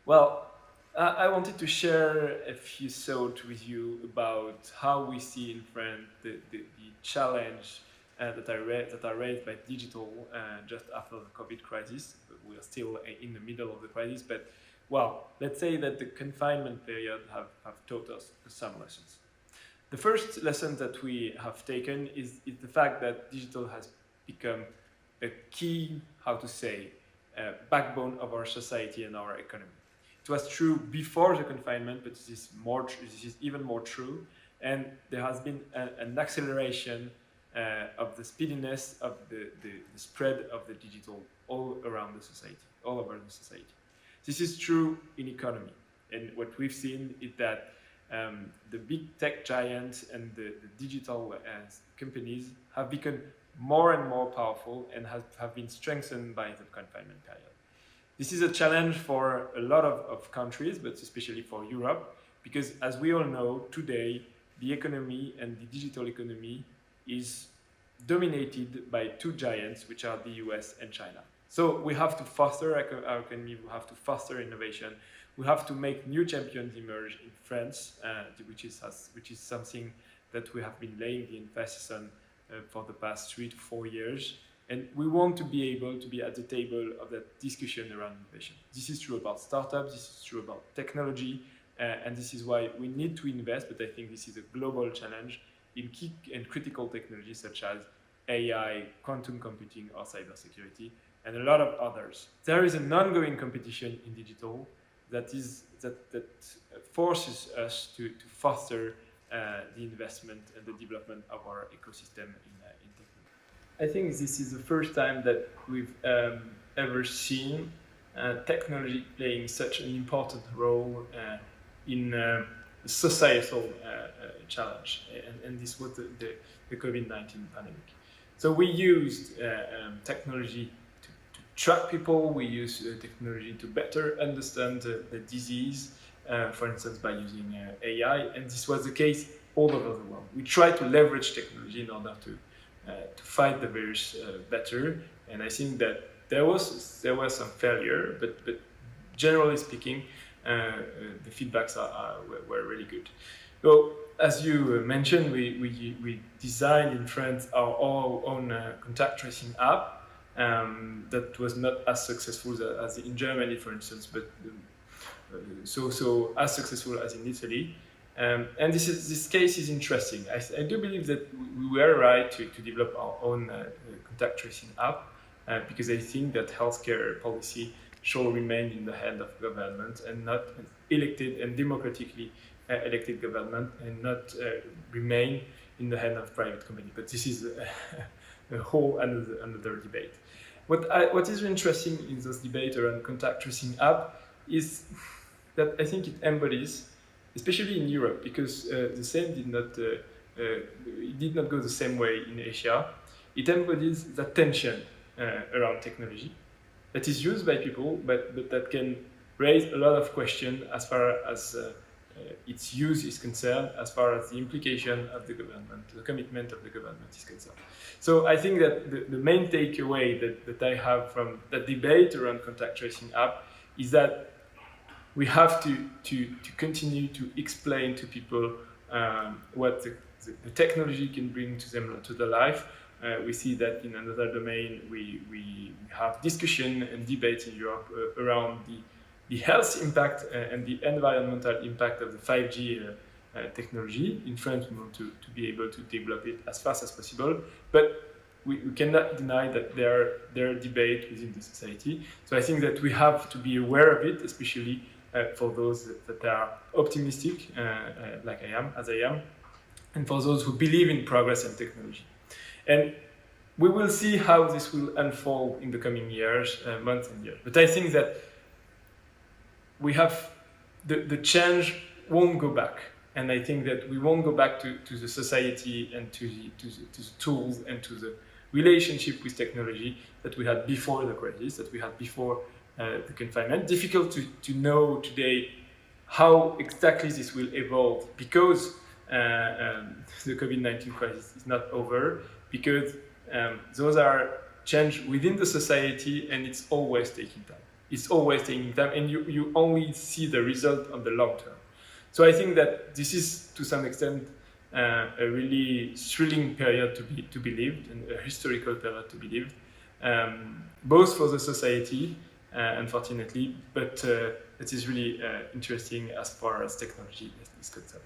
Well, I wanted to share a few thoughts with you about how we see in France the challenge that are raised by digital just after the COVID crisis. We are still in the middle of the crisis, but well, let's say that the confinement period have taught us some lessons. The first lesson that we have taken is the fact that digital has become a key, how to say, backbone of our society and our economy. It was true before the confinement, but this is even more true. And there has been an acceleration of the speediness of the spread of the digital all around the society, all over the society. This is true in economy. And what we've seen is that the big tech giants and the digital companies have become more and more powerful and have been strengthened by the confinement period. This is a challenge for a lot of countries, but especially for Europe, because as we all know, today, the economy and the digital economy is dominated by two giants, which are the US and China. So we have to foster our economy, we have to foster innovation, we have to make new champions emerge in France, which is something that we have been laying the emphasis on for the past 3 to 4 years. And we want to be able to be at the table of that discussion around innovation. This is true about startups, this is true about technology, and this is why we need to invest, but I think this is a global challenge in key and critical technologies such as AI, quantum computing, or cybersecurity, and a lot of others. There is an ongoing competition in digital that forces us to foster the investment and the development of our ecosystem in technology. I think this is the first time that we've ever seen technology playing such an important role in societal challenge, and this was the COVID-19 pandemic. So we used technology to track people, we used technology to better understand the disease, for instance, by using AI, and this was the case all over the world. We tried to leverage technology in order to fight the virus better, and I think that there was some failure, but generally speaking, the feedbacks were really good. So, as you mentioned, we designed in France our own contact tracing app that was not as successful as in Germany, for instance, but so as successful as in Italy. And this case is interesting. I do believe that we were right to develop our own contact tracing app because I think that healthcare policy should remain in the hand of government and not elected and democratically elected government, and not remain in the hand of private company. But this is a whole another debate. What is interesting in this debate around contact tracing app is that I think it embodies, especially in Europe, because the same it did not go the same way in Asia. It embodies the tension around technology that is used by people, but that can raise a lot of questions as far as its use is concerned, as far as the implication of the government, the commitment of the government is concerned. So I think that the main takeaway that I have from the debate around contact tracing app is that we have to continue to explain to people what the technology can bring to them, to their life. We see that in another domain, we have discussion and debate in Europe around the health impact and the environmental impact of the 5G technology. In France, we want to be able to develop it as fast as possible, but we cannot deny that there are debates within the society. So I think that we have to be aware of it, especially for those that are optimistic, like I am, and for those who believe in progress and technology. And we will see how this will unfold in the coming years, months and years. But I think that we have the change won't go back, and I think that we won't go back to the society and to the tools and to the relationship with technology that we had before the crisis, that we had before the confinement. Difficult to know today how exactly this will evolve, because the COVID-19 crisis is not over, because those are change within the society, and it's always taking time. it's always taking time, and you only see the result on the long term. So I think that this is, to some extent, a really thrilling period to be lived, and a historical period to be lived, both for the society, unfortunately, but it is really interesting as far as technology is concerned.